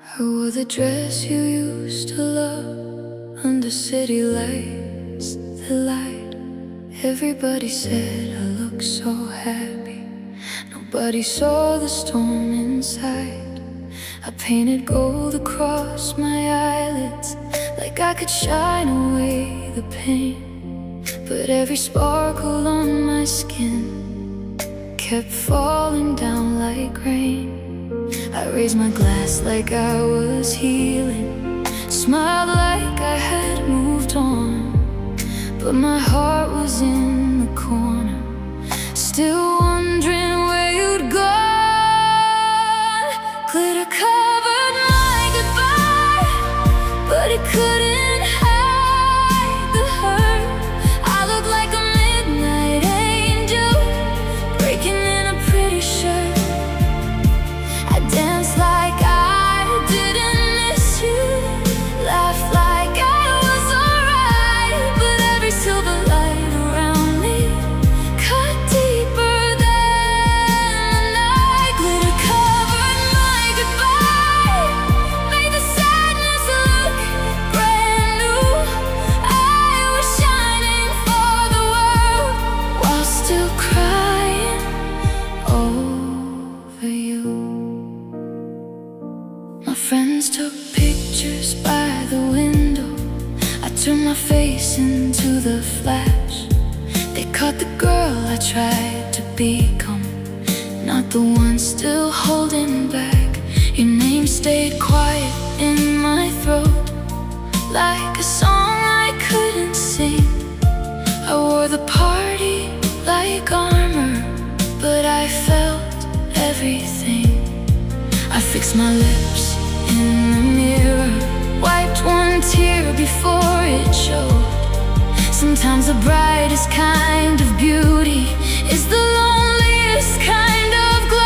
I wore the dress you used to love under city lights that light. Everybody said I looked so happy. Nobody saw the storm inside. I painted gold across my eyelids, like I could shine away the pain. But every sparkle on my skin kept falling down like rain. I raised my glass like I was healing, smiled like I had moved on. But my heart was in the corner, still wondering where you'd gone. Glitter covered my goodbye, but it couldn't hide the hurt. I looked like a midnight angel, breaking in a pretty shirt. I danced like I didn't miss you, laughed like I was alright. But every silver light around me cut deeper than the night. Glitter covered my goodbye, made the sadness look brand new. I was shining for the world while still crying over you. My friends took pictures by the window. I turned my face into the flash. They caught the girl I tried to become, not the one still holding back. Your name stayed quiet in my throat, like a song I couldn't sing. I wore the party like armor, but I felt everything. I fixed my lips in the mirror, wiped one tear before it showed. Sometimes the brightest kind of beauty is the loneliest kind of glow.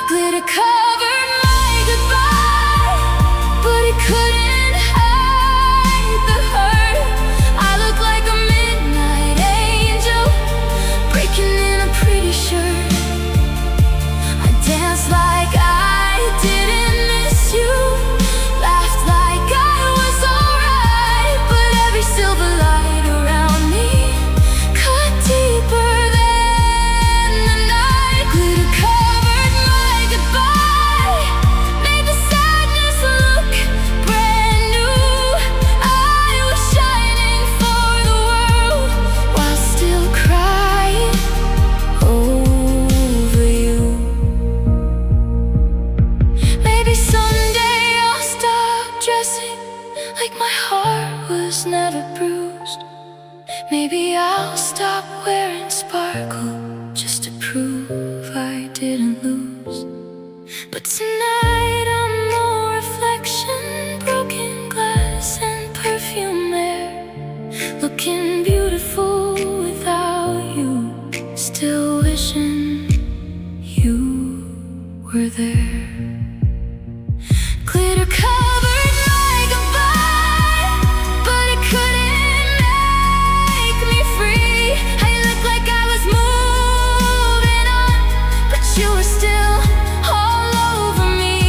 Glitter covered my goodbye, but it couldn't hide the hurt. I looked like a midnight angel, breaking in a pretty shirt. I danced like I didn't miss you, laughed like I was alright. But every silver light around me cut deeper than the night. Glitter covered my goodbye, made the sadness look brand new. I was shining for the world while still crying over you. Maybe someday I'll stop dressing like my heart was never bruised. Maybe I'll stop wearing sparkle just to prove I didn't lose. But tonight I'm no reflection, broken glass and perfume air, looking beautiful without you, still wishing you were there. Glitter covered my goodbye, but it couldn't make me free. I looked like I was moving on, but you were still all over me.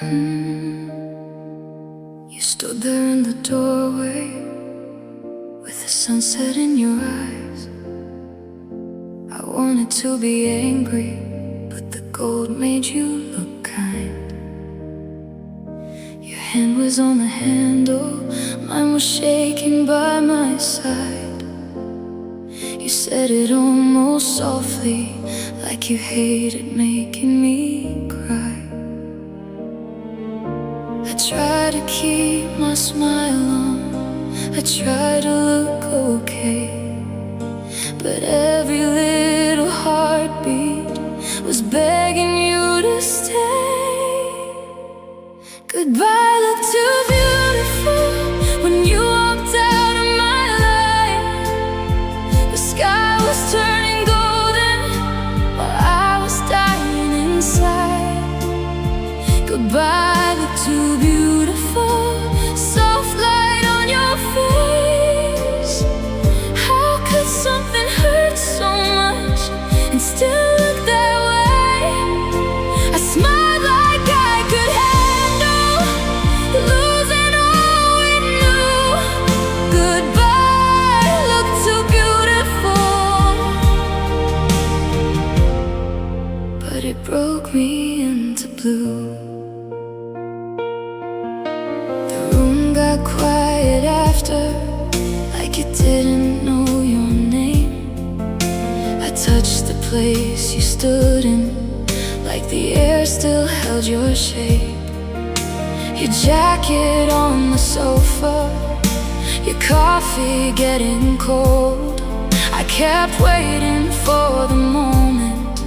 You stood there in the doorway with the sunset in your eyes. I wanted to be angry, but the gold made you look kind. Your hand was on the handle, mine was shaking by my side. You said it almost softly, like you hated making me cry. I try to keep my smile on, I try to look okay, but every little heartbeat was begging you to stay. Goodbye looked too beautiful when you walked out of my life. The sky was turning golden while I was dying inside. Goodbye looked too beautiful, soft light on your face. How could something hurt so much and still look that way? I smiled like I could handle losing all we knew. Goodbye looked too beautiful, but it broke me into blue. Got quiet after, like you didn't know your name. I touched the place you stood in, like the air still held your shape. Your jacket on the sofa, your coffee getting cold. I kept waiting for the moment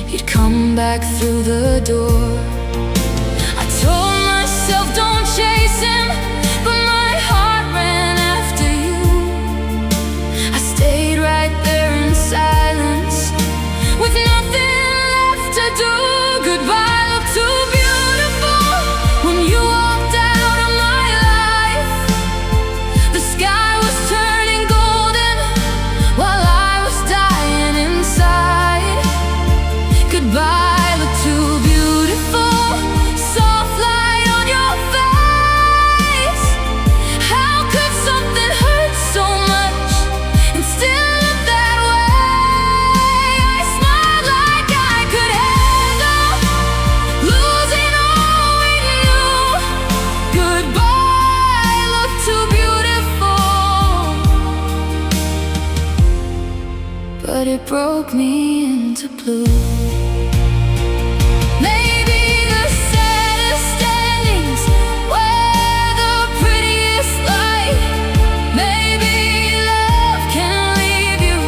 you'd come back through the door. I told myself don't chase him, but my heart ran after you. I stayed right there in silence with nothing left to do. Goodbye looked too beautiful when you walked out of my life. The sky was turning golden while I was dying inside. Goodbye looked too beautiful, soft light on your face. How could something hurt so much and still look that way? I smiled like I could handle losing all we knew. Goodbye looked too beautiful, but it broke me into blue. Maybe the saddest endings were the prettiest light. Maybe love can leave you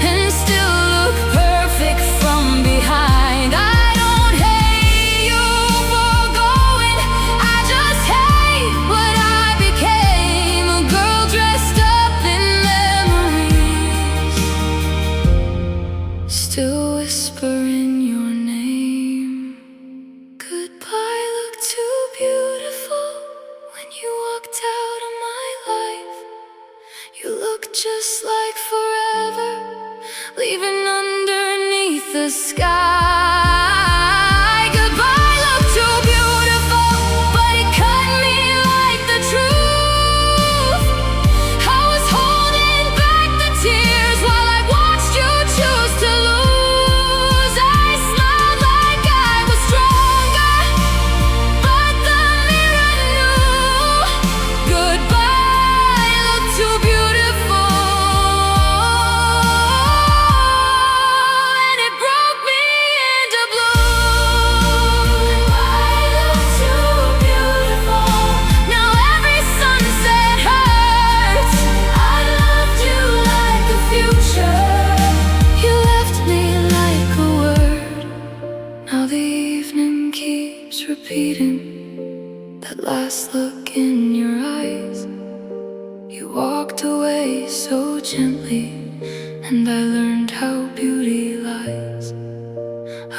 and still look perfect from behind. I don't hate you for going, I just hate what I became. A girl dressed up in memories, still whispering your name. Goodbye looked too beautiful when you walked out of my life. You looked just like forever, leaving underneath the sky. Goodbye looked too beautiful, but it cut me like the truth. I was holding back the tears while I watched you choose to lose. I smiled like I was stronger, but the mirror knew. Goodbye looked too beautiful, and it broke me into blue. Goodbye looked too beautiful, now every sunset hurts. I loved you like the future, you left me like a word. Now the evening keeps repeating that last look in your eyes. You walked away so gently, and I learned how beauty lies.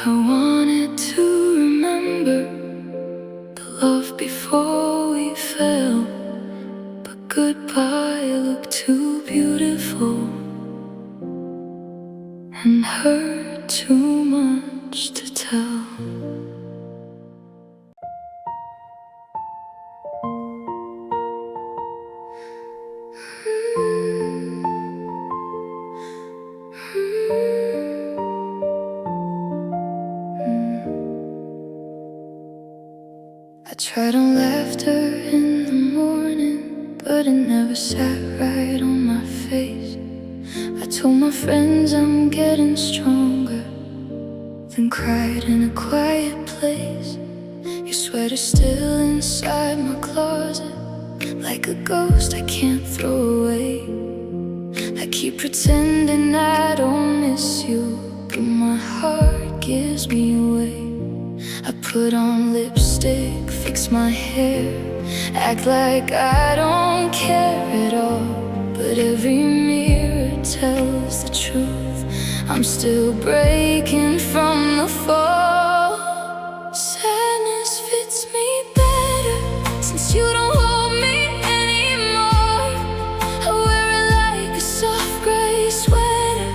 I wanted to remember the love before we fell, but goodbye looked too beautiful and hurt too much to tell. I tried on laughter in the morning, but it never sat right on my face. I told my friends I'm getting stronger, then cried in a quiet place. Your sweater's still inside my closet, like a ghost I can't throw away. I keep pretending I don't miss you, but my heart gives me away. I put on lipstick, fix my hair, act like I don't care at all. But every mirror tells the truth, I'm still breaking from the fall. Sadness fits me better since you don't hold me anymore. I wear it like a soft gray sweater,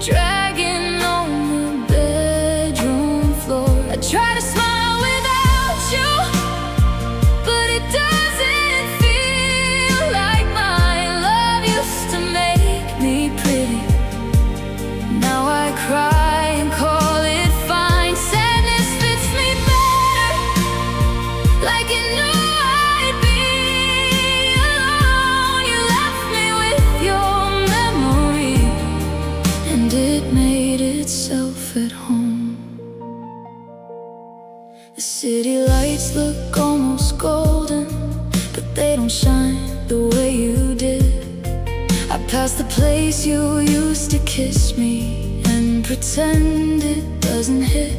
dragging on the bedroom floor. I try to smile without you, but it doesn't feel like my love used to make me pretty. Now I cry and call it fine. Sadness fits me better, like you knew I'd be alone. You left me with your memory, and it made itself at home. The city lights look almost golden, but they don't shine the way you did. I pass the place you used to kiss me and pretend it doesn't hit.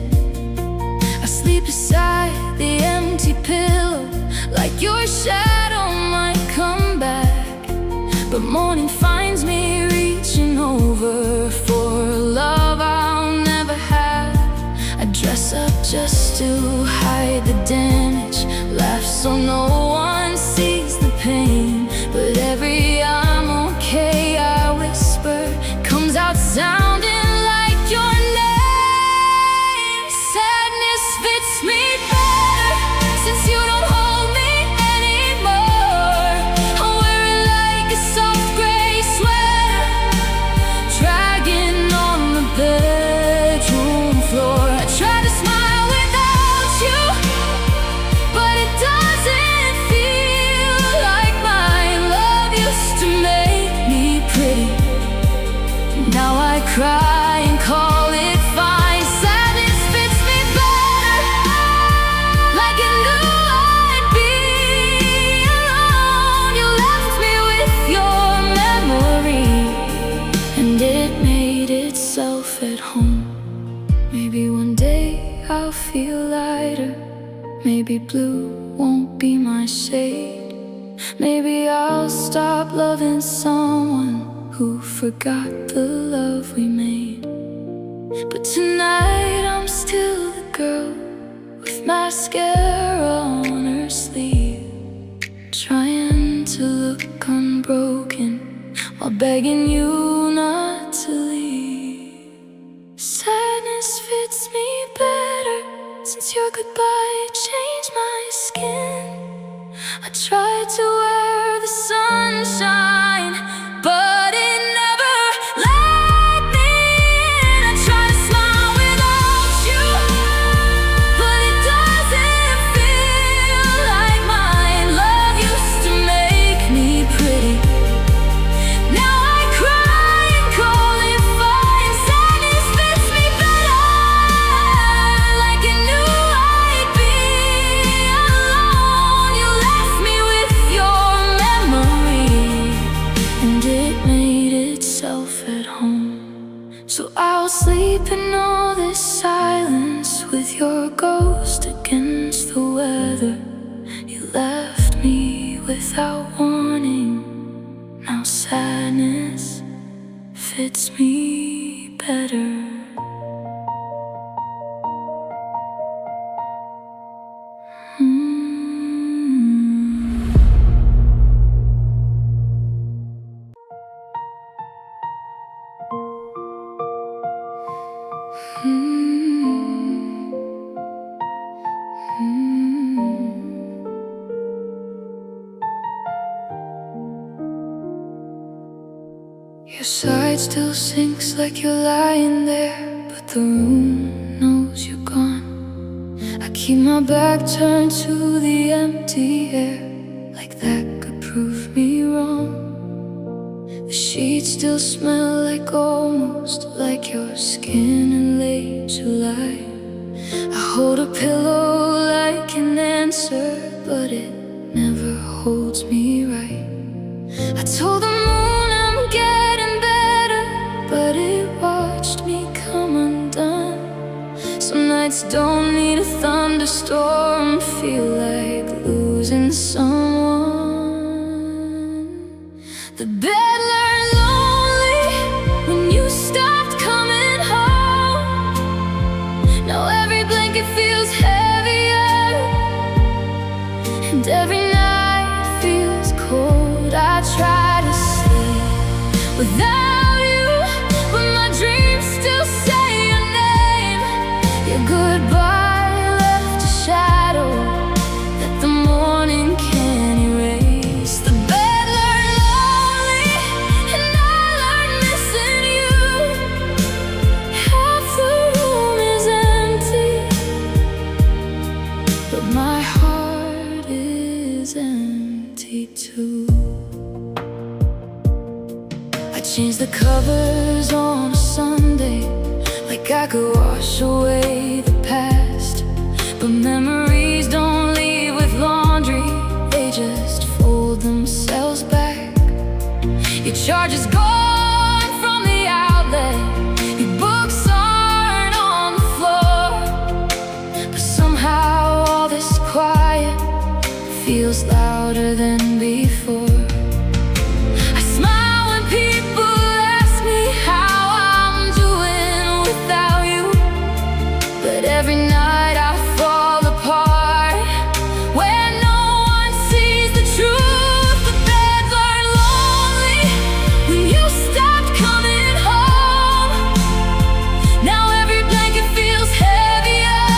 I sleep beside the empty pillow, like your shadow might come back. But morning finds me reaching over for love I'll never have. I dress up just to hide the damage, laugh so no one sees the pain. But every I'm okay I whisper comes out sounding like your name. Sadness fits me better since you don't hold me anymore. I wear it like a soft gray sweater, dragging on the bedroom floor. I try to smile without you, but it doesn't feel like my love used to make me pretty. Now I cry and call it fine. Sadness fits me better, like you knew I'd be alone. You left me with your memory, and it made itself at home. Maybe one day I'll feel lighter, maybe blue won't be my shade. Maybe I'll stop loving someone who forgot the love we made. But tonight I'm still the girl with mascara on her sleeve, trying to look unbroken while begging you not to leave. Sadness fits me better since your goodbye changed my skin. I tried to wear the sunshine, but it never let me in. I try to smile without you, but it doesn't feel like my love used to make me pretty. Now I cry and call it fine. Sadness fits me better, like you knew I'd be alone. You left me with your memory, and it made itself at home. So I'll sleep in all this silence with your ghost against the weather. You left me without warning. Now sadness fits me better. Your side still sinks like you're lying there, but the room knows you're gone. I keep my back turned to the empty air, like that could prove me wrong. The sheets still smell like, almost like your skin in late July. I hold a pillow like an answer, but it never holds me right. I told the moon I'm getting better, but it watched me come undone. Some nights don't need a thunderstorm, feel like losing someone. The bed learned lonely when you stopped coming home. Now every blanket feels heavier, and every night feels cold. I try to sleep without you, but my dreams still say your name. Your goodbye left a shadow that the morning can't erase. The bed learned lonely, and I learned missing you. Half the room is empty, but my heart is empty too. I change the covers on a Sunday, like I could wash away the past. But memories don't leave with laundry, they just fold themselves back. Your charge is gone from the outlet, your books aren't on the floor, but somehow all this quiet feels louder than before. I smile when people ask me how I'm doing without you, but every night I fall apart when no one sees the truth. The bed learned lonely when you stopped coming home. Now every blanket feels heavier,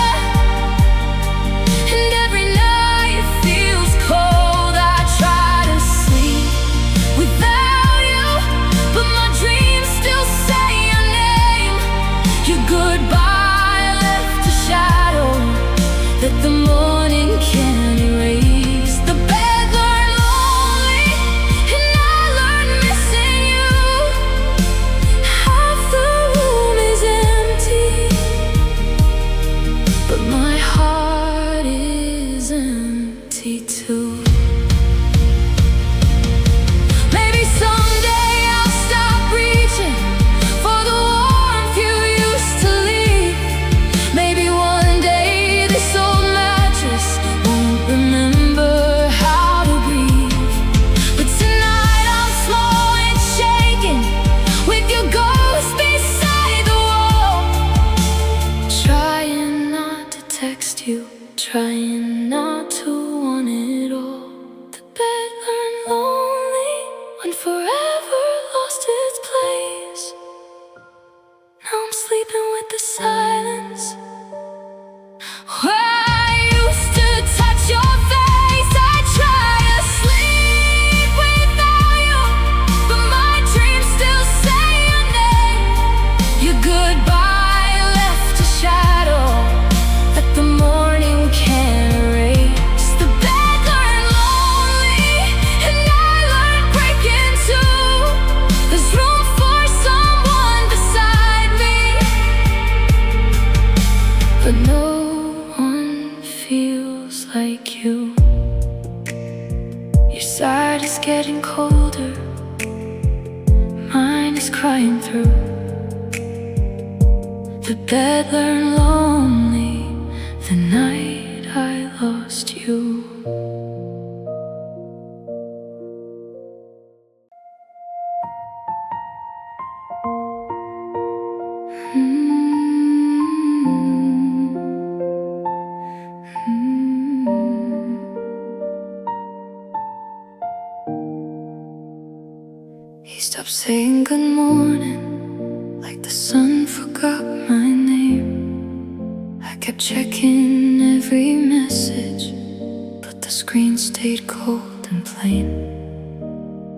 and every night feels cold. I try to sleep without you, but my dreams still say your name. Your goodbye left a shadow that the morning can't erase. The bed learned lonely, and I learned missing you. Half the room is empty, but my heart is empty too. Maybe someday I'll stop reaching for the warmth you used to leave. Maybe one day this old mattress won't remember how to breathe. But tonight I'm small and shaking, with your ghost beside the wall. Trying not to text you, trying not to want it all. The bed learned lonely when forever lost its place. Now I'm sleeping with the silence, where I used to touch your face. I try to sleep without you, but my dreams still say your name. Your goodbye left a shadow that the morning can't erase. The bed learned lonely, and I learned breaking too. There's room for someone beside me, but no one feels like you. Your side is getting colder, mine is crying through. The bed learned lonely the night I lost you. He stopped saying good morning, like the sun forgot my name. I kept checking every message, but the screen stayed cold and plain.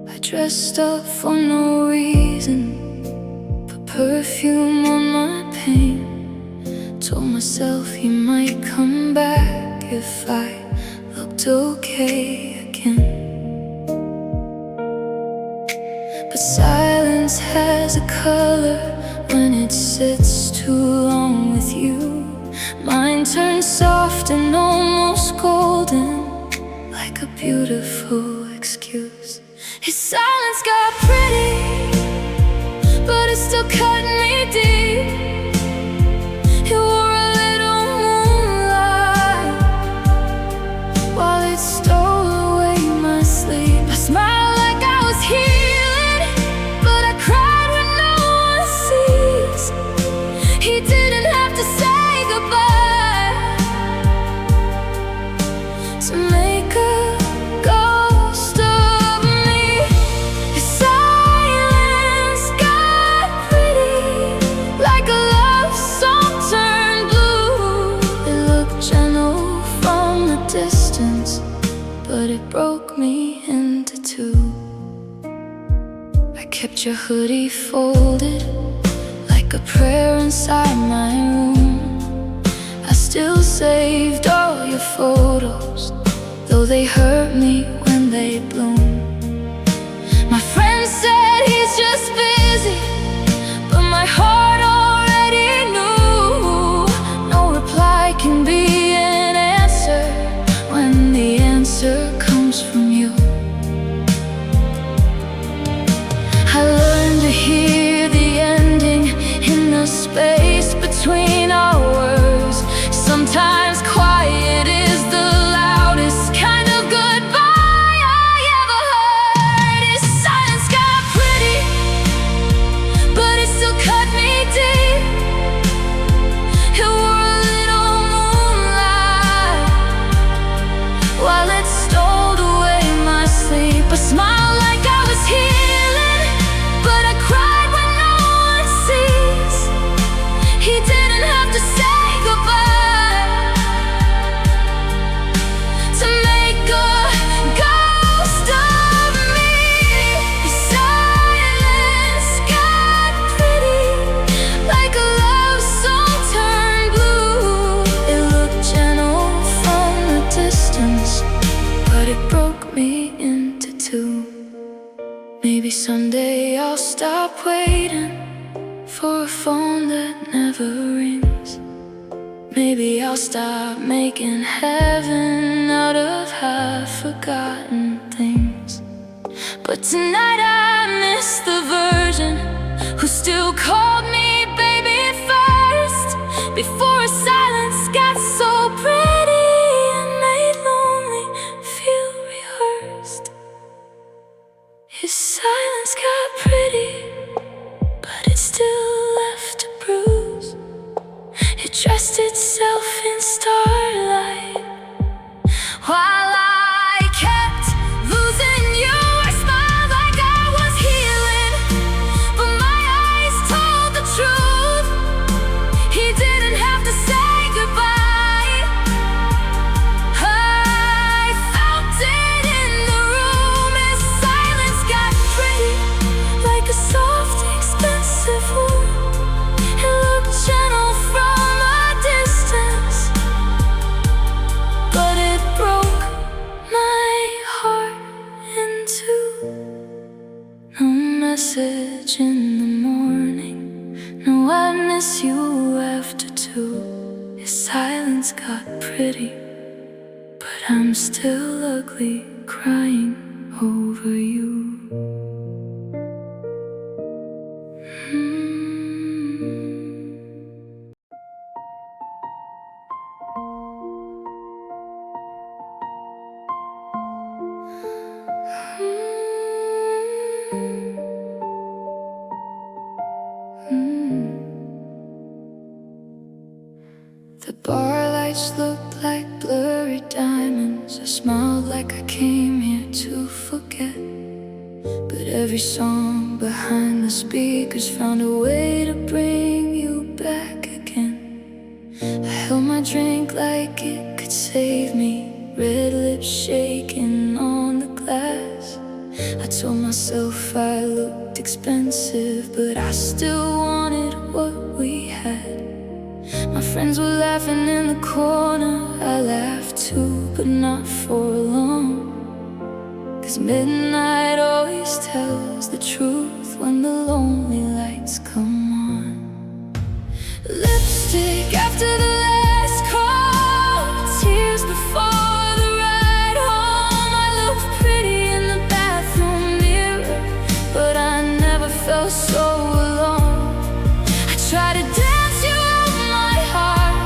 I dressed up for no reason, put perfume on my pain. Told myself he might come back if I looked okay again. But silence has a color when it sits too long with you. Mine turns soft and almost golden, like a beautiful excuse. His silence got pretty, but it still cut me deep. He wore a little moonlight while it stole away my sleep. I smiled like I was healing, but I cried when no one sees. He didn't have to say goodbye to make a ghost of me. His silence got pretty, like a love song turned blue. It looked gentle from a distance, but it broke me into two. I kept your hoodie folded like a prayer inside my room. I still saved all your photos, though they hurt me when they bloom. My friend said he's just busy, but my heart already knew. No reply can be an answer when the answer comes from you. I learned to hear the ending in the space between our words. Sometimes quiet is the loudest kind of goodbye I ever heard. His silence got pretty, but it still cut me deep. It wore a little moonlight while it stole away my sleep. I smiled like I was healing, but I cried when no one sees. He didn't have to say goodbye to make a ghost of me. His silence got pretty, like a love song turned blue. It looked gentle from a distance, but it broke me into two. Maybe someday I'll stop waiting for a phone that never rings. Maybe I'll stop making heaven out of half-forgotten things. But tonight I miss the version who still called me baby first, before a silence got so pretty and made lonely feel rehearsed. His silence got pretty, but it still left a bruise. It dressed itself in starlight while I kept losing you. I smiled like I was healing, but my eyes told the truth. He didn't have to say goodbye. I felt it in the room. His silence got pretty, like a soft, expensive wound. It looked gentle from a distance, but it broke my heart in two. No message in the morning, no I miss you after two. His silence got pretty, but I'm still ugly crying over you. The bar lights looked like blurry diamonds. I smiled like I came here to forget, but every song behind the speakers found a way to bring you back again. I held my drink like it could save me, red lips shaking on the glass. I told myself I looked expensive, but I still wanted what we had. My friend friends were laughing in the corner, I laughed too, but not for long. 'Cause midnight always tells the truth when the lonely lights come on. Lipstick after the last call, tears before the ride home. I looked pretty in the bathroom mirror, but I never felt so alone. I tried to dance you out my heart,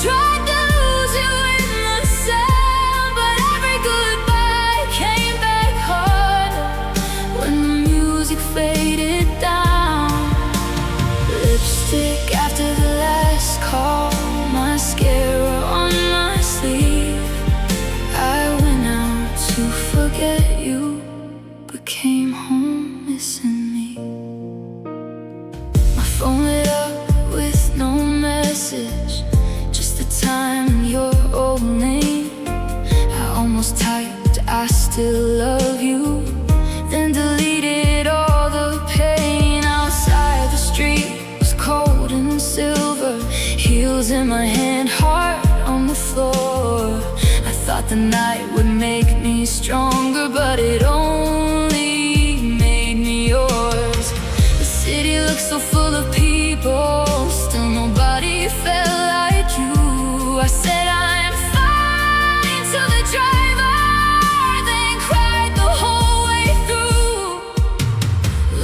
tried to lose you in the sound, but every goodbye came back harder when the music faded down. Lipstick after the last call, mascara on my sleeve. I went out to forget you, but came home missing me. My phone lit up with no message, just the time and your old name. I almost typed, I still love you, then deleted all the pain. Outside the street was cold and silver, heels in my hand, heart on the floor. I thought the night would make me stronger, but it only made me yours. The city looks so full of people, still nobody felt like you. I said I'm fine to the driver, then cried the whole way through.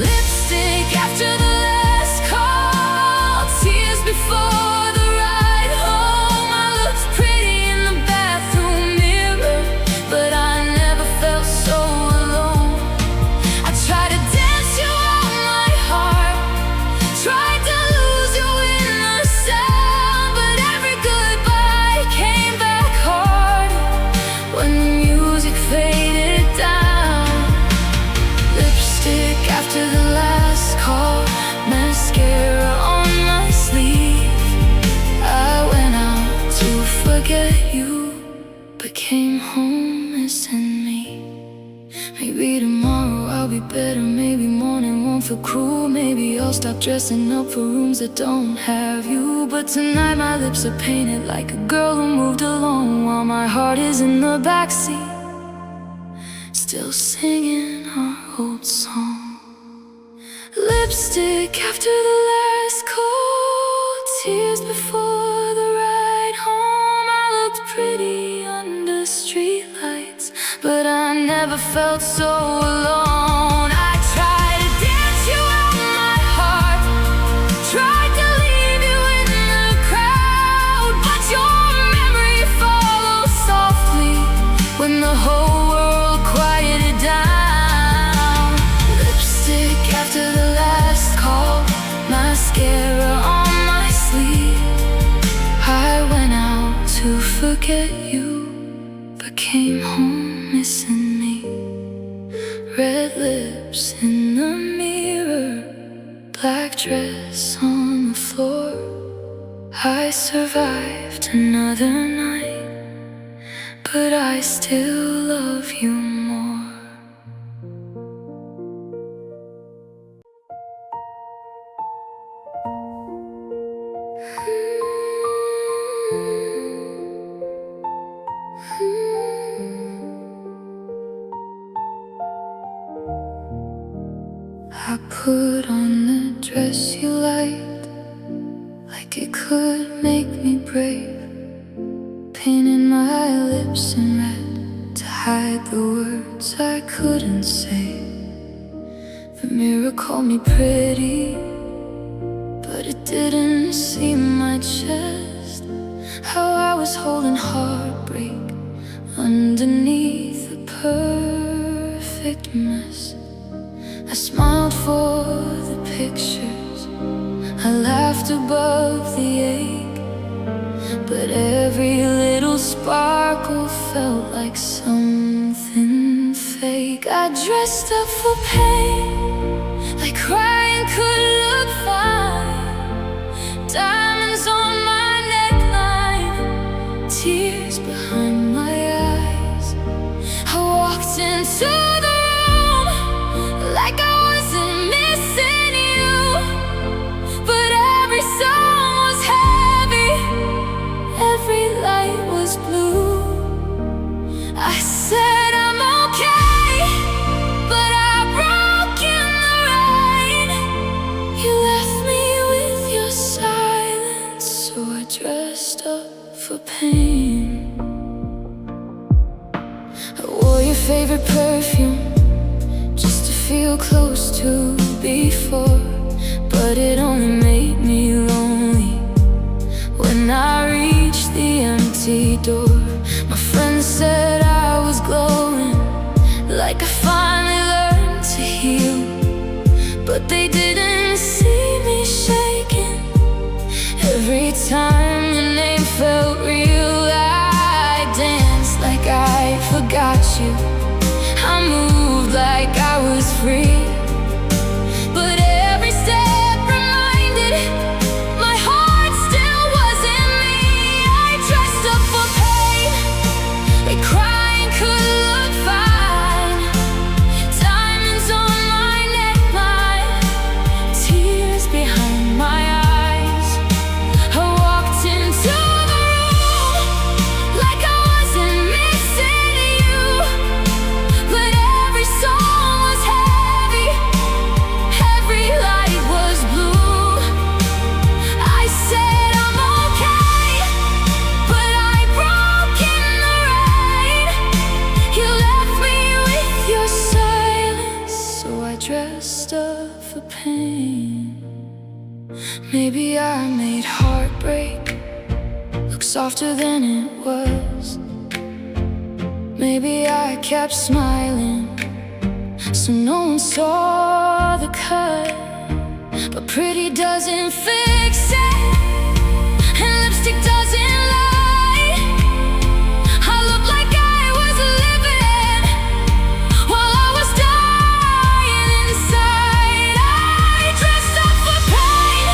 Lipstick after the last call, tears before the ride home. I looked pretty in the bathroom mirror, but I never felt so alone. I tried to dance you out my heart, tried to lose you in the sound, but every goodbye came back harder when the music faded down. Lipstick after the last call, mascara on my sleeve. I went out to forget you, but came home missing me. Maybe tomorrow I'll be better, maybe morning won't feel cruel. Maybe I'll stop dressing up for rooms that don't have you. But tonight my lips are painted like a girl who moved alone, while my heart is in the backseat, still singing our old song. Lipstick after the last call, tears before the ride home. I looked pretty under streetlights, but I never felt so alone. I tried to dance you out my heart, tried to leave you in the crowd, but your memory follows softly when the whole world quieted down. Lipstick after the last call, mascara on my sleeve. I went out to forget you, but came home missing me. Red lips in the mirror, black dress on the floor. I survived another night, but I still love you more. I put on the dress you liked, like it could make me brave. Painted my lips in red to hide the words I couldn't say. The mirror called me pretty, but it didn't see my chest. How I was holding heartbreak underneath a perfect mess. I smiled for the pictures, I laughed above the ache, but every little sparkle felt like something fake. I dressed up for pain, like crying could look fine. Diamonds on my neckline, tears behind my eyes. I walked into the room like I wasn't missing you, but every song was heavy. I said I'm okay, but I broke in the rain. You left me with your silence, so I dressed up for pain. I wore your favorite perfume just to feel close to before, but it only made me lonely when I reached the empty door. My friends said I was glowing, like I finally learned to heal, but they didn't see me shaking. Every time your name felt real, I danced like I forgot you. I moved like I was free, but every step reminded my heart still wasn't me. I dressed up for pain, like crying could look fine. Diamonds on my neck, my tears behind my eyes. I walked into the room like I wasn't missing you, but every song was heavy, every light was blue. I said I'm okay, but I broke in the rain. You left me with your silence, so I dressed up for pain. Maybe I made heartbreak look softer than it was. Maybe I kept smiling so no one saw the cut. But pretty doesn't fix it, and lipstick doesn't lie. I look like I was living while I was dying inside. I dressed up for pain,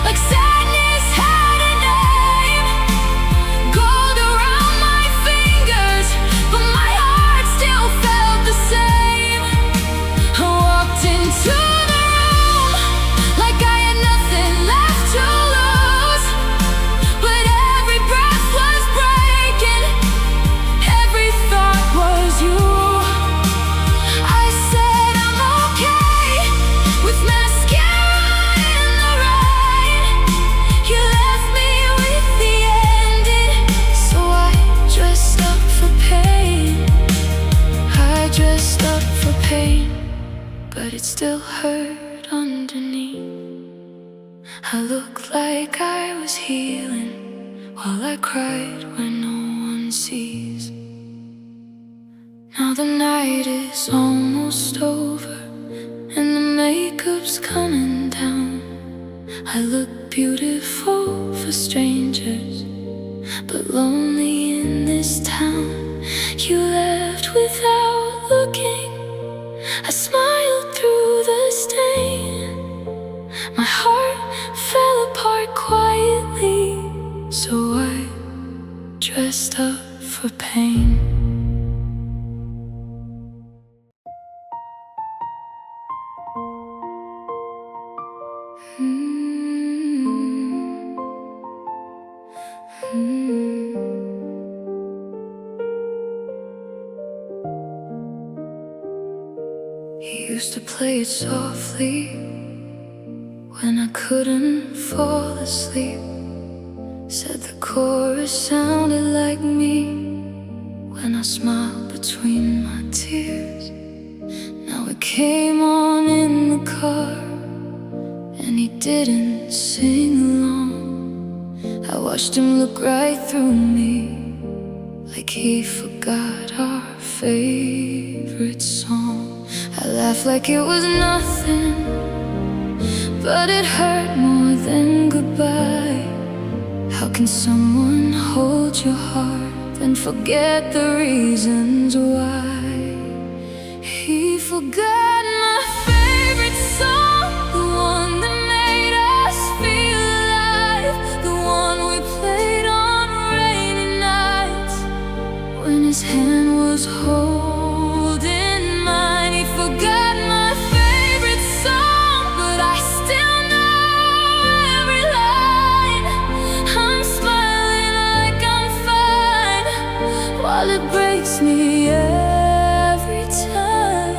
like sadness had a name. Gold around my fingers, but my heart still felt the same. I walked into the room like I had nothing left to lose, but every breath was breaking, every thought was you. I said I'm okay with mascara in the rain. You left me with the ending, so I dressed up for pain. I dressed up for pain, but it still hurt underneath. I looked like I was healing while I cried where no one sees. Now the night is almost over and the makeup's coming down. I look beautiful for strangers, but lonely in this town. You left without looking, I smiled through the stain. My heart fell apart quietly, so I dressed up for pain. He used to play it softly when I couldn't fall asleep. Said the chorus sounded like me when I smiled between my tears. Now it came on in the car and he didn't sing along. I watched him look right through me, like he forgot our favorite song. I laughed like it was nothing, but it hurt more than goodbye. How can someone hold your heart and forget the reasons why? He forgot my favorite song, the one that made us feel alive, the one we played on rainy nights when his hand was holding mine. He forgot my favorite song, but I still know every line. I'm smiling like I'm fine while it it breaks me every time.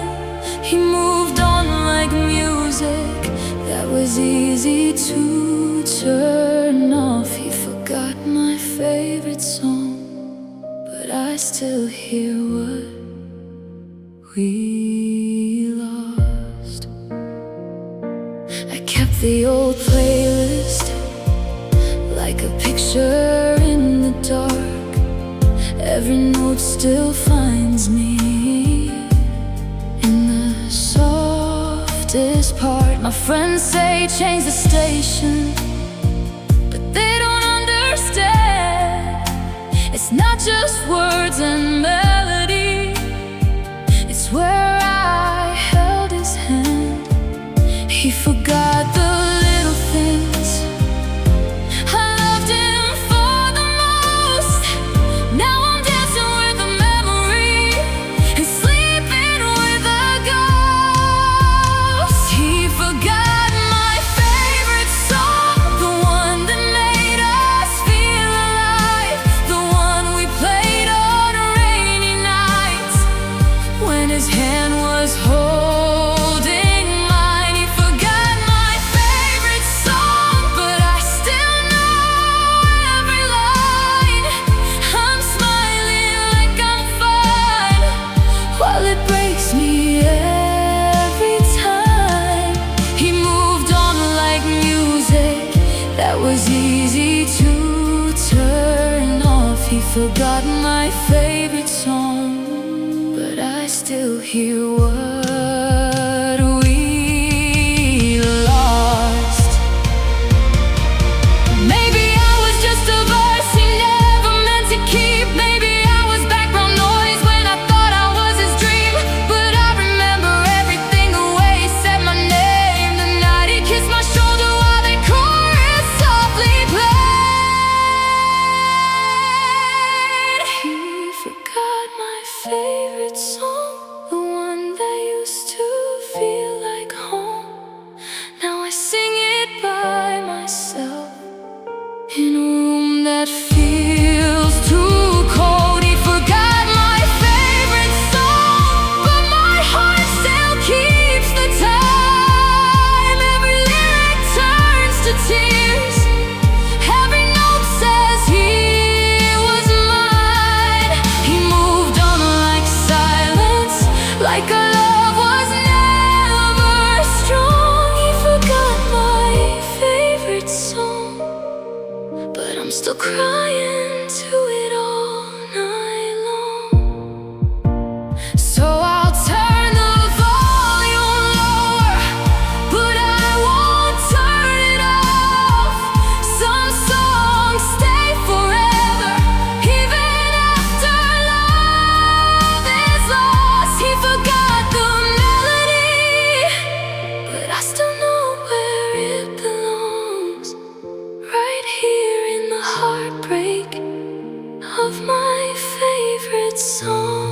He moved on like music that was easy to turn off. He forgot my favorite song, but I still hear what we lost. I kept the old playlist like a picture in the dark. Every note still finds me in the softest part. My friends say change the station, but they don't understand. It's not just words and melody, it's where I held his hand. He forgot the little things I loved him for the most. Now I'm dancing with a memory and sleeping with a ghost. He forgot my favorite song, the one that made us feel alive, the one we played on rainy nights when his hand was holding mine. He forgot my favorite song, but I still know every line. I'm smiling like I'm fine, while it breaks me every time. He moved on like music that was easy to turn off. He forgot my favorite song, but I still hear what we lost. Maybe I was just a verse he never meant to keep. Maybe I was background noise when I thought I was his dream. But I remember everything, the way he said my name, the night he kissed my shoulder while the chorus softly played. He forgot my favorite song, the one that used to feel like home. Now I sing it by myself in a room that feels too cold. He forgot my favorite song, but my heart still keeps the time. Every lyric turns to tears, every note says he was mine. He moved on like silence, like our love was never strong. He forgot my favorite song, but I'm still crying to it all night long. So I'll turn the volume lower, but I won't turn it off. Some songs stay forever, even after love is lost. He forgot the melody, but I still know where it belongs, right here in the heartbreak of my favorite song.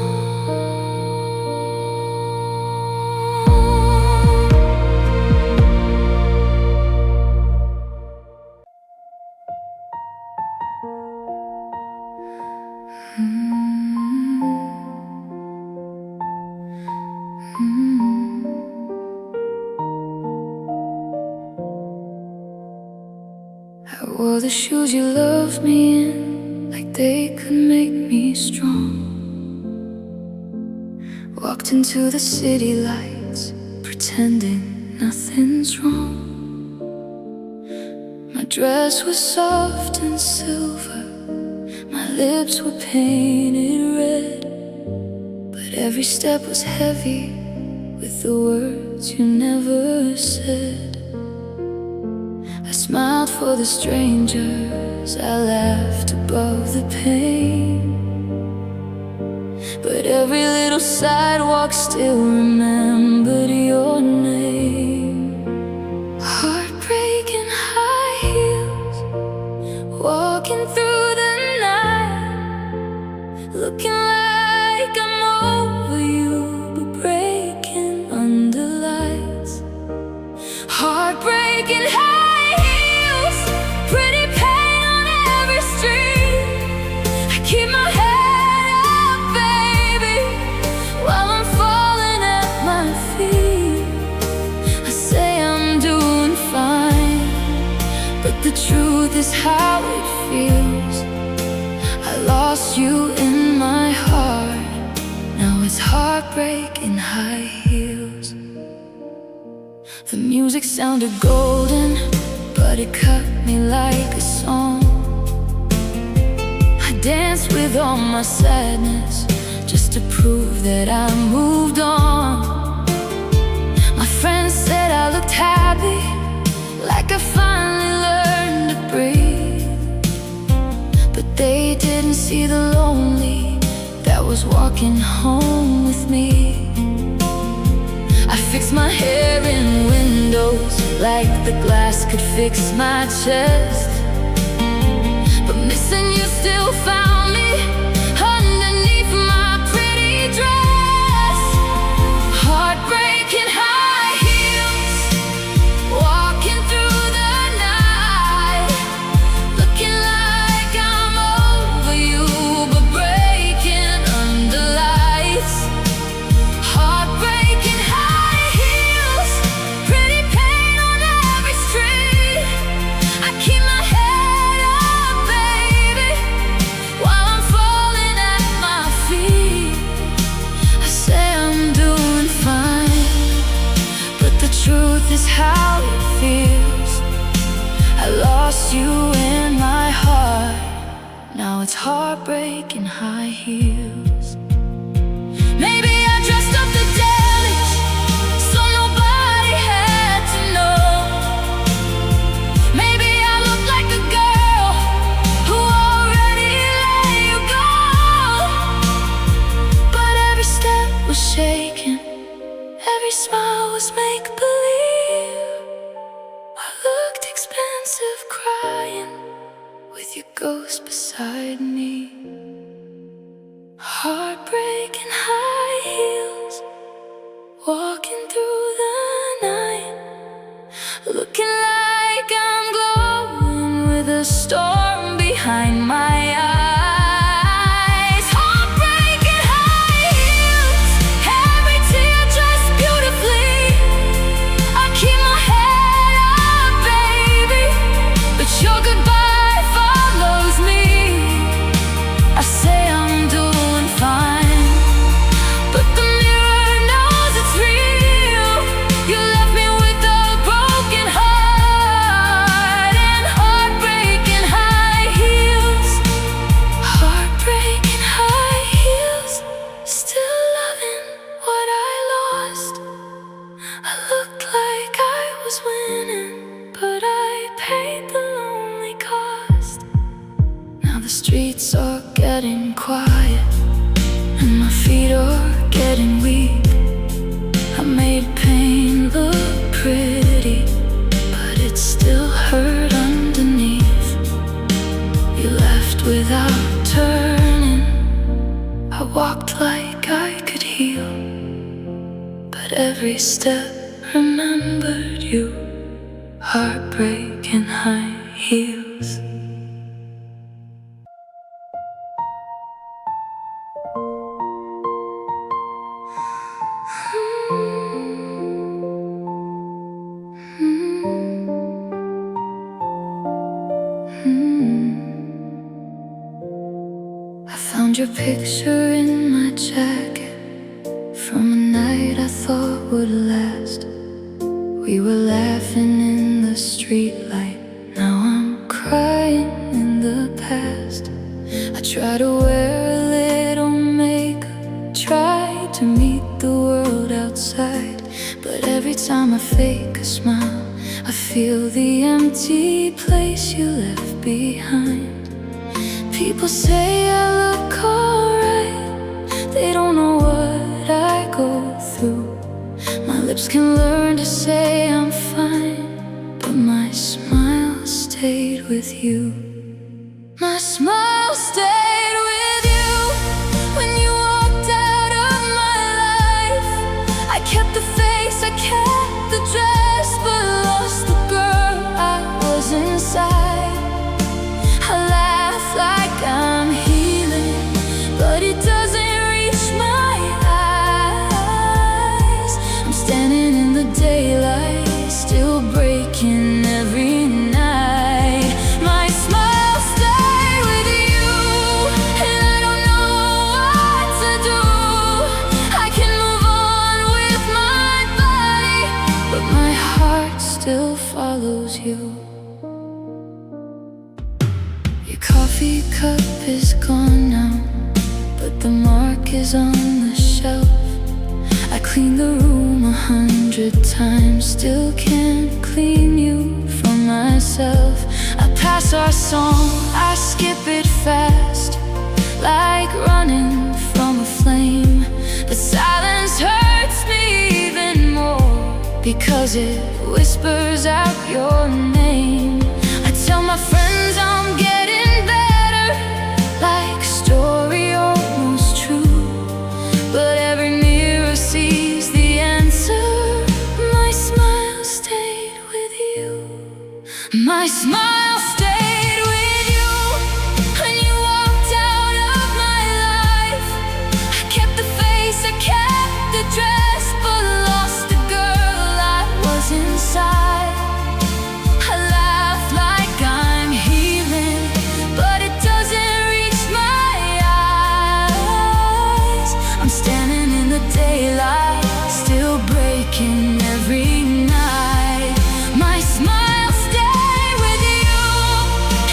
I wore the shoes you loved me in, like they could make me strong. Walked into the city lights, pretending nothing's wrong. My dress was soft and silver, my lips were painted red, but every step was heavy with the words you never said. I smiled for the strangers, I laughed above the pain, but every little sidewalk still remembered your name. Heartbreaking high heels, walking through the night, looking like I'm over you, but breaking under lights. Heartbreaking high heels, pretty paint on every street. I keep my head up heartbreak in high heels. The music sounded golden, but it cut me like a song. I danced with all my sadness just to prove that I moved on. My friends said I looked happy, like I finally learned to breathe. But they didn't see the lonely that was walking home with me. I fixed my hair in windows like the glass could fix my chest. But missing you still found me underneath my pretty dress. Heartbreaking high heels, walking through the night, looking like I'm over you, but breaking under lights. Heartbreaking high heels, pretty paint on every street. I keep my head up, baby, while I'm falling at my feet. I say I'm doing fine, but the truth is how it feels. I lost you in my heart, now it's heartbreaking high heels. Maybe I dressed up the damage so nobody had to know. Maybe I look like a girl who already let you go. But every step was shaken, every smile was make-believe. I looked expensive crying with your ghost beside me. Heartbreaking high heels, walking through the night, looking like I'm glowing with a storm behind my eyes. Heartbreaking high heels, every tear dressed beautifully. I keep my head up, baby, but your goodbye follows me. I say I'm doing fine, but the mirror knows it's real. You left me with a broken heart and heartbreaking high heels. Heartbreaking high heels, still loving what I lost. I looked like I was winning, but I paid the lonely cost. Now the streets are getting quiet and my feet are getting weak. I made pain look pretty, but it still hurt underneath. You left without turning. I walked like I could heal, but every step remembered you. Heartbreaking high heels. I found your picture in my jacket from a night I thought would last. We were laughing in the streetlight, now I'm crying in the past. I try to wear a little makeup, try to meet the world outside, but every time I fake a smile, I feel the empty place you left behind. People say I look alright, they don't know what I go through. My lips can learn to say I'm fine, but my smile stayed with you. My smile stayed with you when you walked out of my life. I kept the face, I kept the dress, but lost the girl I was inside. I laugh like I'm healing, but it doesn't reach my eyes. I'm standing in the daylight, still breaking every night. My smile you. Your coffee cup is gone now, but the mark is on the shelf. I cleaned the room 100 times, still can't clean you from myself. I pass our song, I skip it fast, like running from a flame. But silence hurts me even more, because it whispers out your name. I tell my friends I'm getting better, like a story almost true, but every mirror sees the answer. My smile stayed with you. My smile stayed with you when you walked out of my life. I kept the face, I kept the dress, but lost the girl I was inside. I laugh like I'm healing, but it doesn't reach my eyes. I'm standing in the daylight, still breaking every night. My smile stayed with you,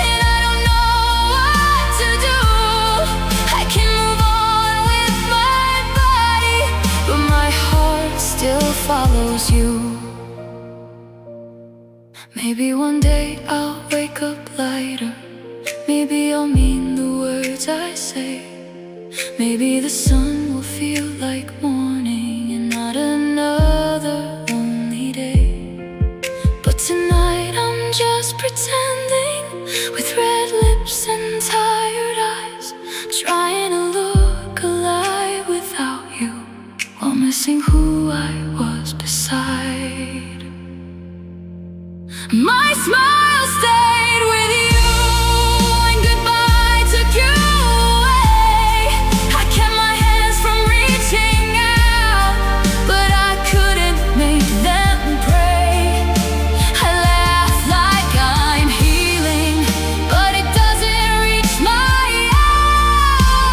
and I don't know what to do. I can move on with my body, but my heart still follows you. Maybe one day I'll wake up lighter, maybe I'll mean the words I say. Maybe the sun will feel like morning and not another lonely day. But tonight I'm just pretending, with red lips and tired eyes, trying to look alive without you, while missing who I was beside. My smile stayed with you, and goodbye took you away. I kept my hands from reaching out, but I couldn't make them pray. I laugh like I'm healing, but it doesn't reach my eyes.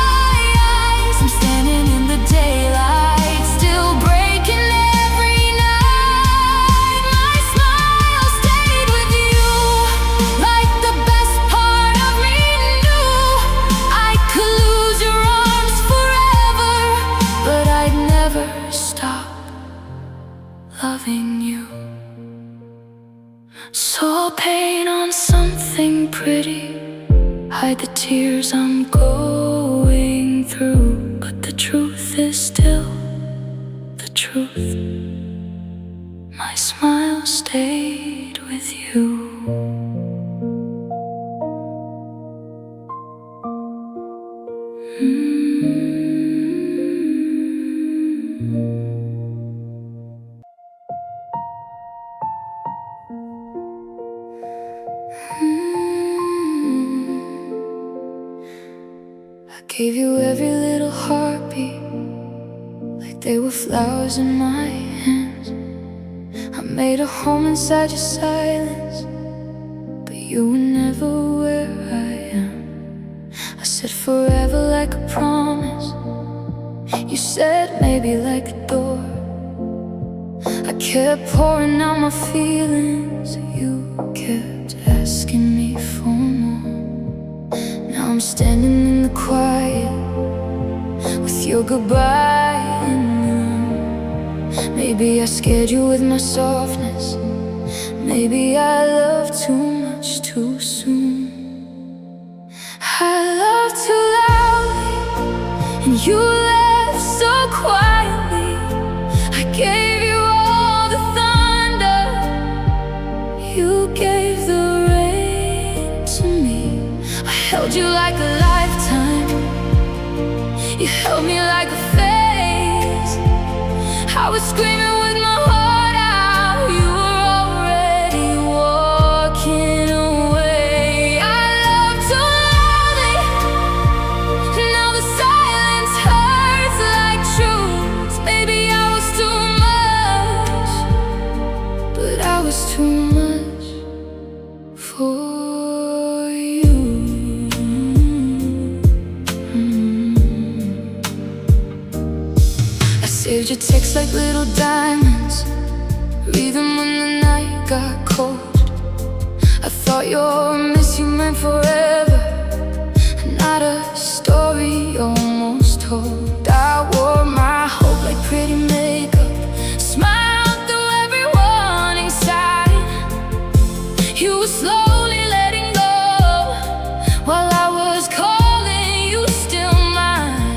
I'm standing in the daylight, still breaking every night. My smile stayed with you, like the best part of me knew. I could lose your arms forever, but I'd never stop loving you. So I'll paint on something pretty, hide the tears I'm going through, but the truth is still the truth. My smile stayed with you. I gave you every little heartbeat, like they were flowers in my hands. I made a home inside your silence, but you were never where I am. I said forever like a promise, you said maybe like a door. I kept pouring out my feelings, you kept asking me for more. Now I'm standing in the quiet, with your goodbye in the room. Maybe I scared you with my softness, maybe I loved too much too soon. I loved too loudly, and you left so quietly. I gave you all the thunder, you gave the rain to me. I held you like a lifetime, you held me like a phase. I was screaming with my heart out, you were already walking away. I loved too loudly, now the silence hurts like truth. Maybe I was too much, but I was too much for you. Saved your texts like little diamonds, read them when the night got cold. I thought your miss you meant forever, not a story almost told. I wore my hope like pretty makeup, smiled through every warning sign. You were slowly letting go while I was calling you still mine.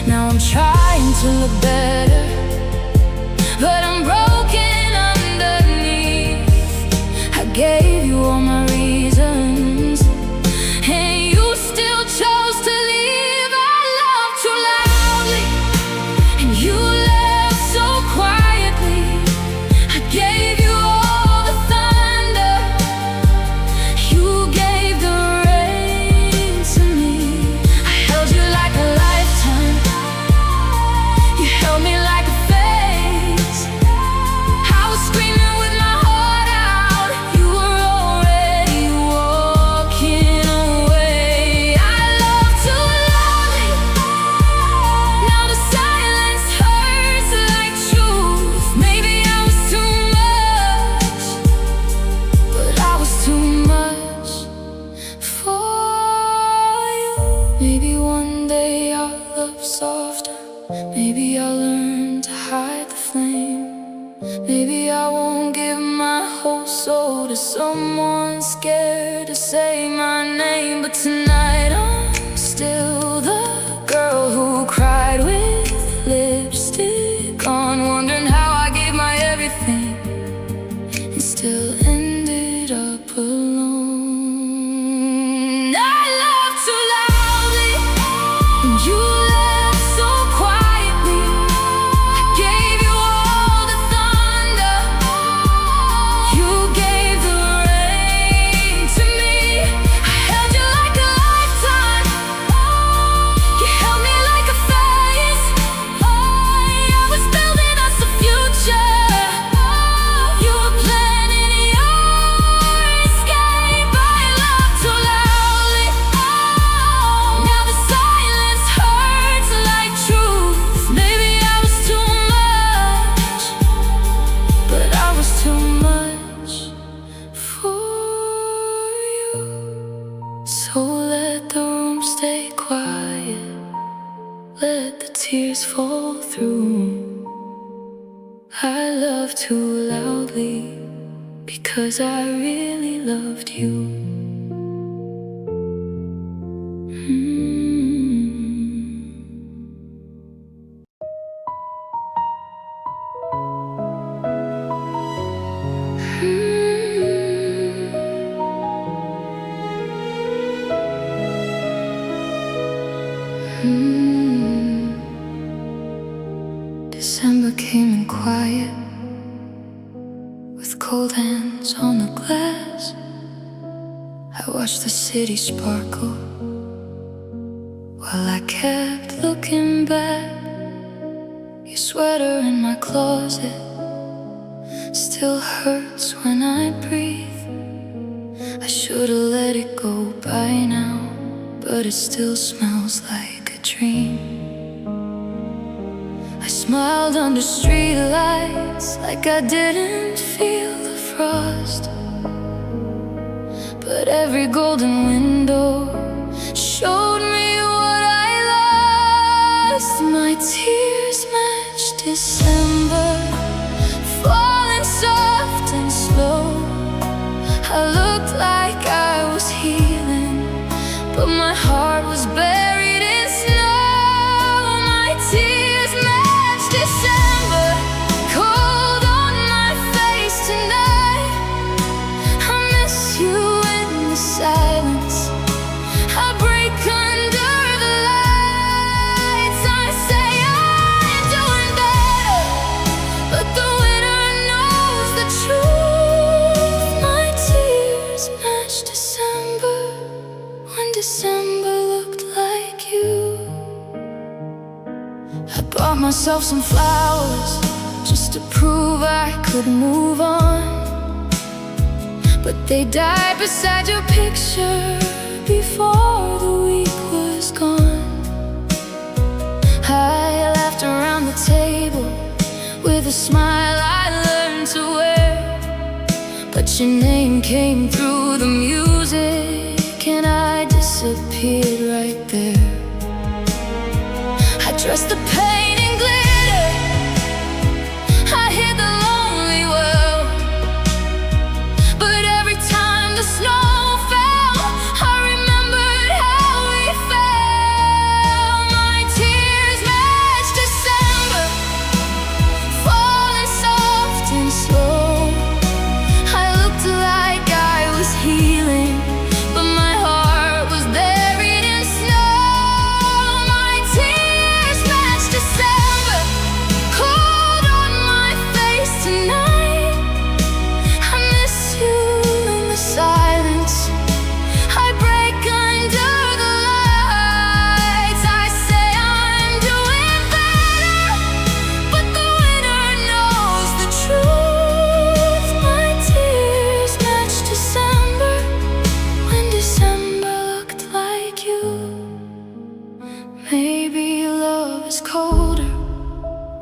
Now I'm trying to look better, but I'm broken underneath. I gave you all my reasons, and you still chose to leave. I loved too loudly, and you left so quietly. I gave you all the thunder, you gave the rain to me. I held you like a lifetime, you held me like a phase. I was screaming with my heart out, you were already walking away. I loved too loudly, now the silence hurts like truth. Maybe I was too much, but I was too much for you. Maybe one day I'll love softer, maybe I'll learn to hide the flame. Maybe I won't give my whole soul to someone scared to say my name. But tonight I'm still the girl who cried with lipstick on, wondering how I gave my everything and still ended up alone. I loved too loudly, and you left so quietly. I gave you all the thunder, you gave the rain to me. I held you like a lifetime, you held me like a phase. I was building us a future, you were planning your escape. I loved too loudly, now the silence hurts like truth. Maybe I was too much, but I was too much for you. So let the room stay quiet, let the tears fall through. I love too loudly because I really loved you. December came in quiet, with cold hands on the glass. I watched the city sparkle while I kept looking back. Your sweater in my closet still hurts when I breathe. I should've let it go by now, but it still smells like a dream. I smiled under streetlights like I didn't feel the frost, but every golden window showed me what I lost. My tears matched December, falling soft and slow. I looked like I was healing, but my heart was buried in snow. My tears matched December, cold on my face tonight. I miss you in the silence, I break under the lights. I say I'm doing better, but the winter knows the truth. My tears matched December, when December looked like you. I bought myself some flowers just to prove I could move on, but they died beside your picture before the week was gone. I laughed around the table with a smile I learned to wear, but your name came through the music, and I disappeared right there. I dressed the pain in glitter, I hid the lonely world, but every time the snow fell, I remembered how we felt. My tears matched December, falling soft and slow. I looked like I was healing, but my heart was buried in snow. My tears matched December, cold on my face tonight. I miss you in the silence, I break under the lights. I say I'm doing better, but the winter knows the truth. My tears matched December, when December looked like you. Maybe love is colder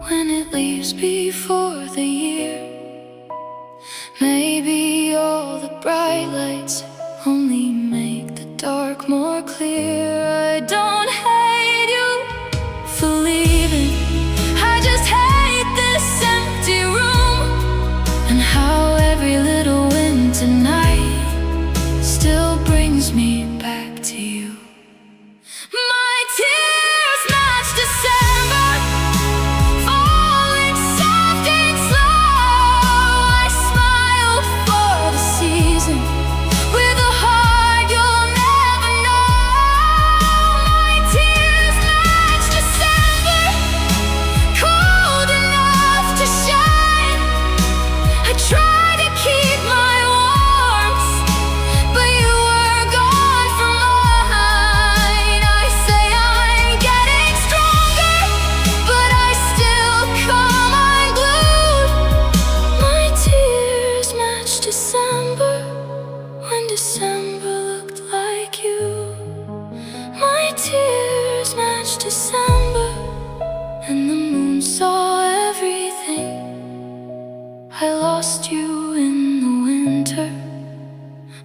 when it leaves before the year. Maybe all the bright lights only make the dark more clear. I don't hate you for leaving, I just hate this empty room, and how every little winter night still brings me back to you. My tears match December, falling soft and slow. I smile for the season with a heart you'll never know. My tears match December, cold enough to shine. I try to keep my warmth, but you were gone from mine. I say I'm getting stronger, but I still come unglued. My tears match December, when December looked like you. My tears match December, and the moon saw everything. I lost you in the winter,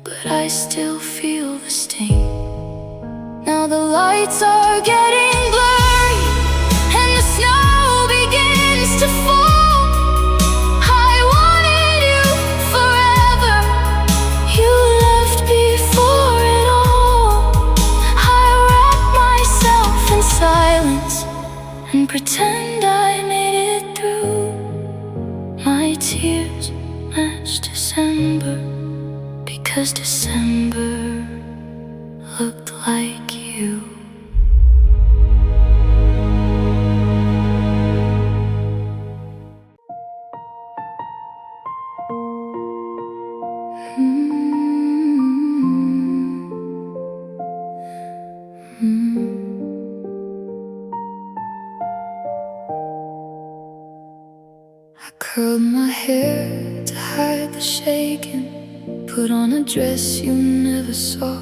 but I still feel the sting. Now the lights are getting blurry, and the snow begins to fall. I wanted you forever, you left before it all. I wrap myself in silence and pretend I made it through. My tears match December, because December looked like you. I curled my hair to hide the shaking, put on a dress you never saw.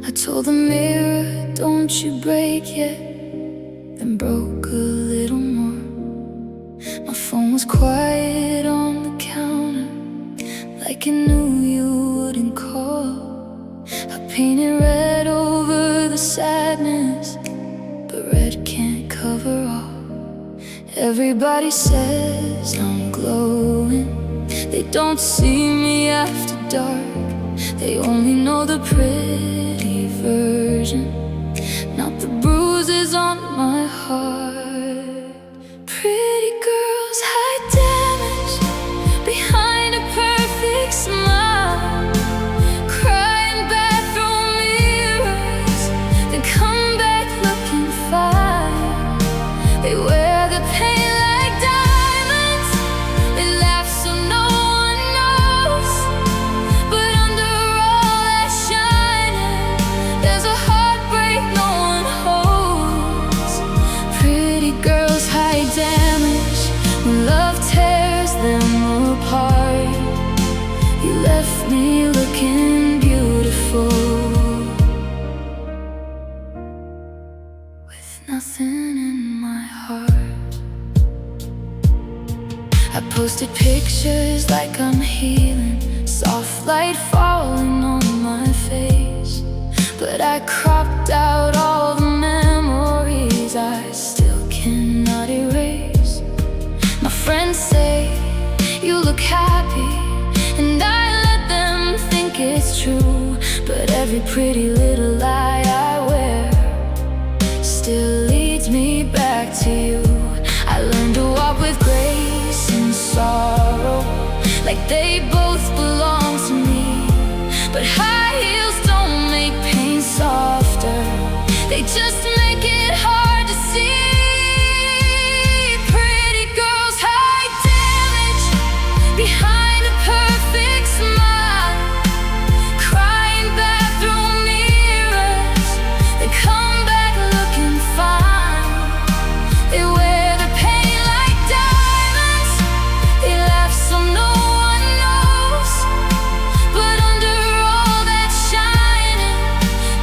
I told the mirror, don't you break yet, then broke a little more. My phone was quiet on the counter, like it knew you wouldn't call. I painted red over the sadness, but red can't cover all. Everybody says I'm glowing, they don't see me after dark. They only know the pretty version, not the bruises on my heart. Pretty girls hide damage behind a perfect smile, cry in bathroom mirrors, then come back looking fine. They wear the pain like diamonds, they laugh so no one knows, but under all that shining, there's a heartbreak no one holds. Pretty girls hide damage when love tears them apart. You left me looking beautiful, with nothing in my heart. I posted pictures like I'm healing, soft light falling on my face. But I cropped out all the memories I still cannot erase. My friends say you look happy, and I let them think it's true. But every pretty little lie I wear still leads me back to you. I learned to walk with grace and sorrow, like they both belong to me. But high heels don't make pain softer, they just make it hard to see. Pretty girls hide damage behind a perfect smile, crying bathroom mirrors, they come back looking fine. They wear the pain like diamonds, they laugh so no one knows. But under all that shining,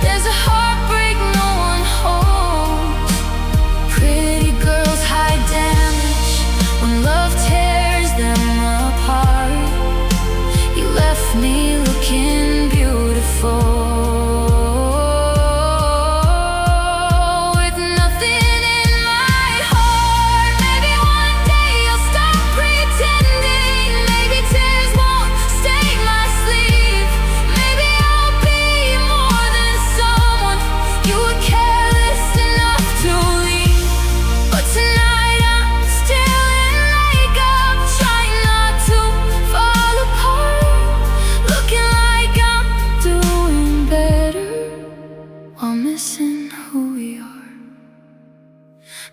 there's a heartbreak no one holds. Pretty girls hide damage when love tears them apart. You left me looking beautiful, with nothing in my heart. Maybe one day I'll stop pretending. Maybe tears won't stain my sleeve. Maybe I'll be more than someone you were careless enough to leave. But tonight I'm still in makeup, trying not to fall apart, looking like I'm doing better while missing who we are.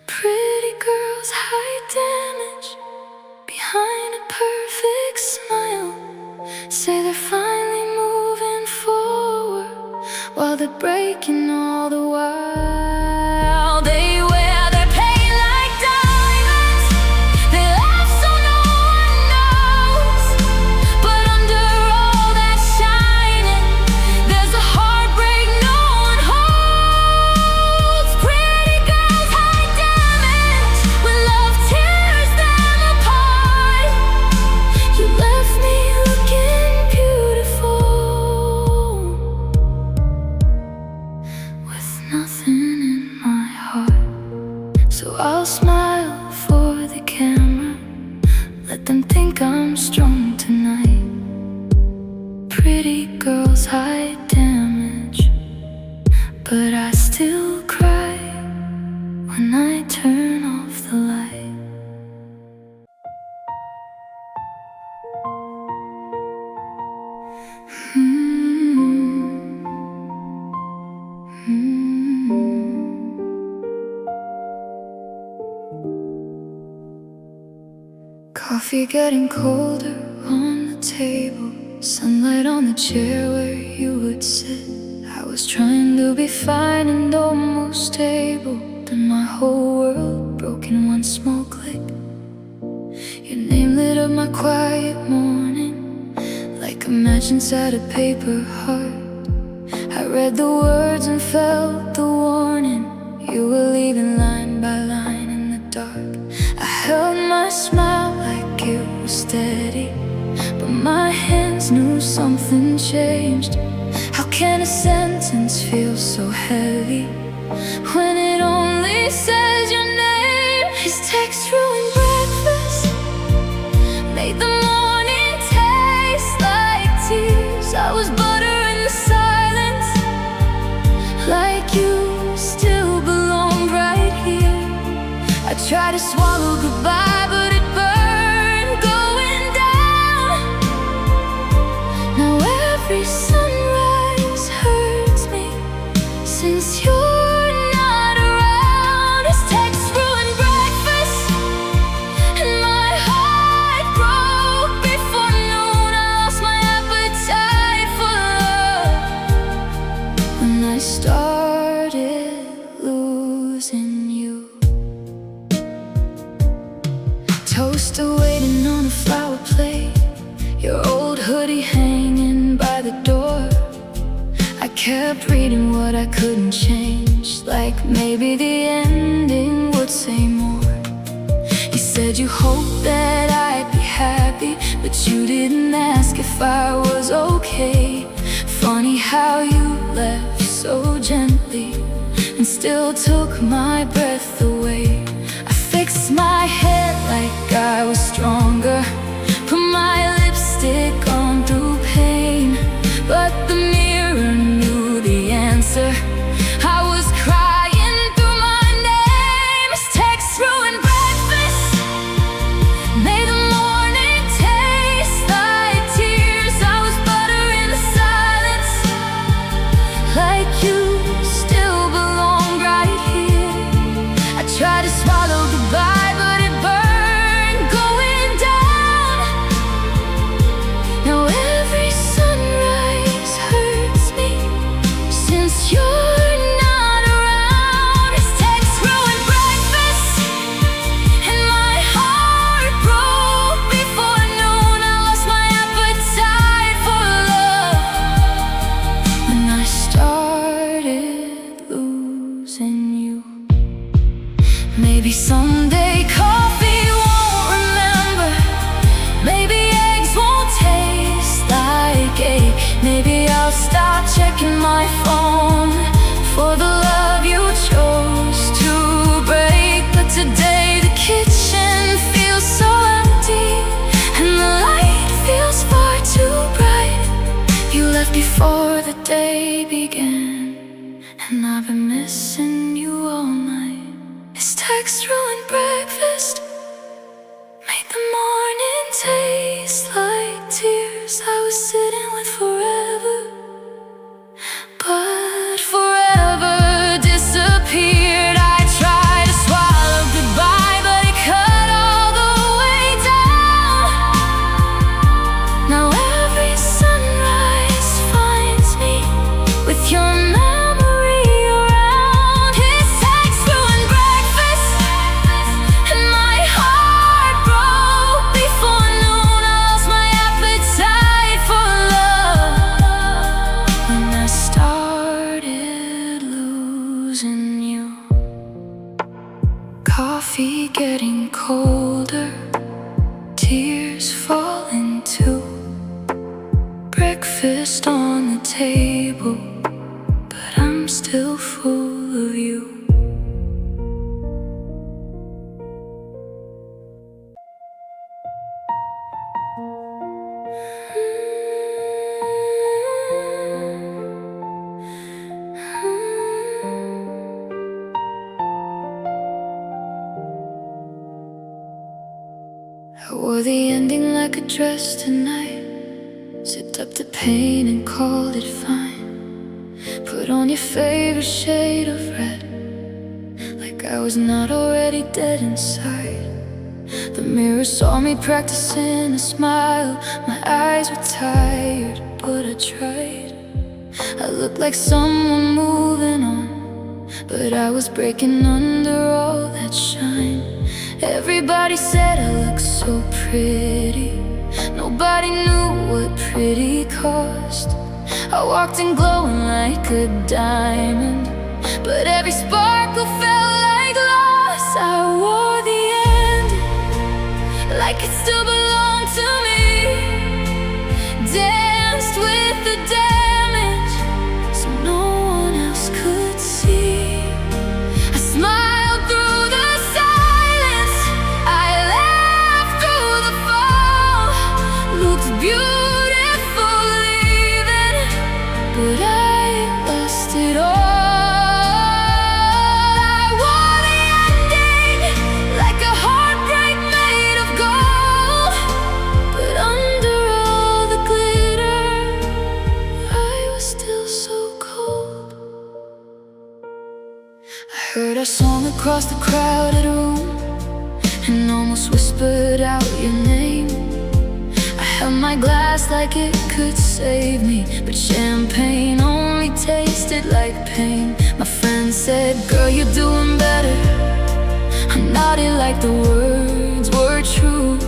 Pretty girls hide damage behind a perfect smile, say they're finally moving forward while they're breaking all the while. They wear their pain like diamonds, they laugh so no one knows. But under all that shining, there's a heartbreak no one holds. Pretty girls hide damage when love tears them apart. You left me looking beautiful, with nothing in my heart. So I'll smile for the camera, let them think I'm strong tonight. Pretty girls hide damage, but I still cry when I turn off the light. Coffee getting colder on the table, sunlight on the chair where you would sit. I was trying to be fine and almost stable, then my whole world broke in one small click. Your name lit up my quiet morning like a match inside a paper heart. I read the words and felt the warning, you were leaving line by line in the dark. I held my smile like it was steady, but my hands knew something changed. How can a sentence feel so heavy when it only says your name? His text ruined breakfast, made the morning taste like tears. I was butter in the silence, like you still belonged right here. I tried to swallow goodbye, but it burned going down. Now every sunrise hurts me since you're not around. His text ruined breakfast, and my heart broke before noon. I lost my appetite for love when I started losing you. Toaster waiting on a flower plate, your old hoodie hanging by the door. I kept reading what I couldn't change, like maybe the ending would say more. You said you hoped that I'd be but you didn't ask if I was okay. Funny how you left so gently and still took my breath away. I fixed my head like I was stronger, put my lipstick on through pain, but the mirror knew the answer. I was crying through my name. His text ruined breakfast, made the morning taste like tears. I was butter in the silence, like you still belong right here. I tried to swallow goodbye, but it burned going down. Now every sunrise hurts me since you're not around. His text ruined breakfast, and my heart broke before noon. I lost my appetite for love when I started losing you. Maybe someday coffee won't remember, maybe eggs won't taste like egg. Maybe I'll stop checking my phone for the love you chose to break. But today the kitchen feels so empty, and the light feels far too bright. You left before the day began, and I've been missing you all night. His text ruined breakfast, made the morning taste like tears. I was sitting with forever, but forever disappeared. I tried to swallow goodbye, but it cut all the way down. Now every sunrise finds me with your memory around. His text ruined breakfast, and my heart broke before noon. I lost my appetite for love when I started losing you. Coffee getting colder, tears falling too. Breakfast on the table, but I'm still full of you. I wore the ending like a dress tonight, zipped up the pain and called it fine. Put on your favorite shade of red, like I was not already dead inside. The mirror saw me practicing a smile. My eyes were tired, but I tried. I looked like someone moving on, but I was breaking under all that shine. Everybody said I looked so pretty, nobody knew what pretty cost. I walked in glowing like a diamond, but every sparkle felt like loss. I wore the end like it still belonged to me, danced with the damage so no one else could see. I smiled through the silence, I laughed through the fall, looked beautiful leaving, but I lost it all. Heard our song across the crowded room and almost whispered out your name. I held my glass like it could save me, but champagne only tasted like pain. My friend said, girl, you're doing better. I nodded like the words were true,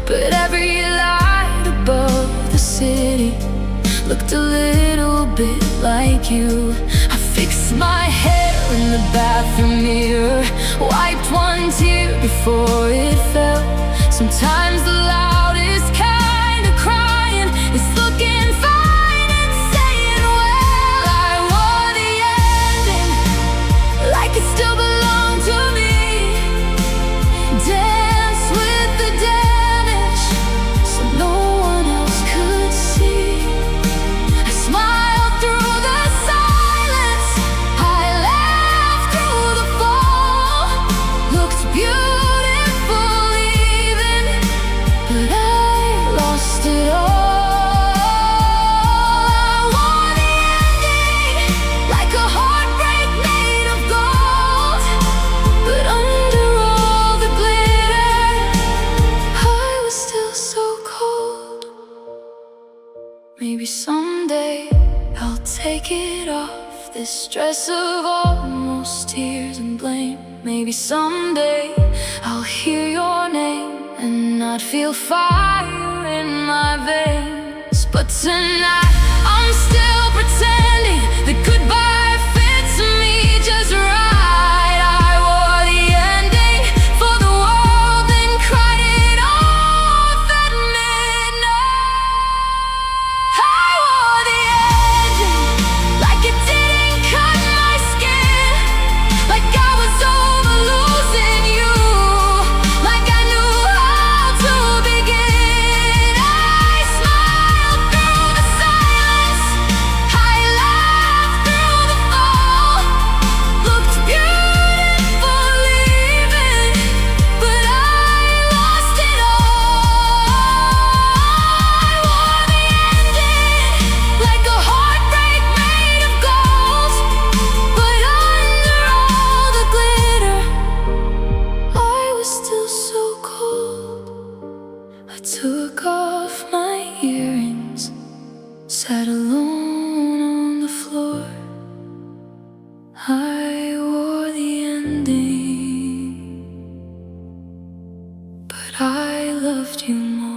but every light above the city looked a little bit like you. I fixed my hair in the bathroom mirror, wiped one tear before it fell. Sometimes the loudest kind this stress of almost tears and blame. Maybe someday I'll hear your name and not feel fire in my veins. But tonight I'm still pretending that goodbye fits me just right. I wore the ending for the world, then cried it off at midnight. I wore the ending like it didn't cut my skin, like I was over losing you, like I knew how to begin. I smiled through the silence, I laughed through the fall, looked beautiful leaving, but I lost it all. I wore the ending like a heartbreak made of gold, but under all the glitter I was still so cold. I took off my earrings, sat alone on the floor. I wore the ending, but I loved you more.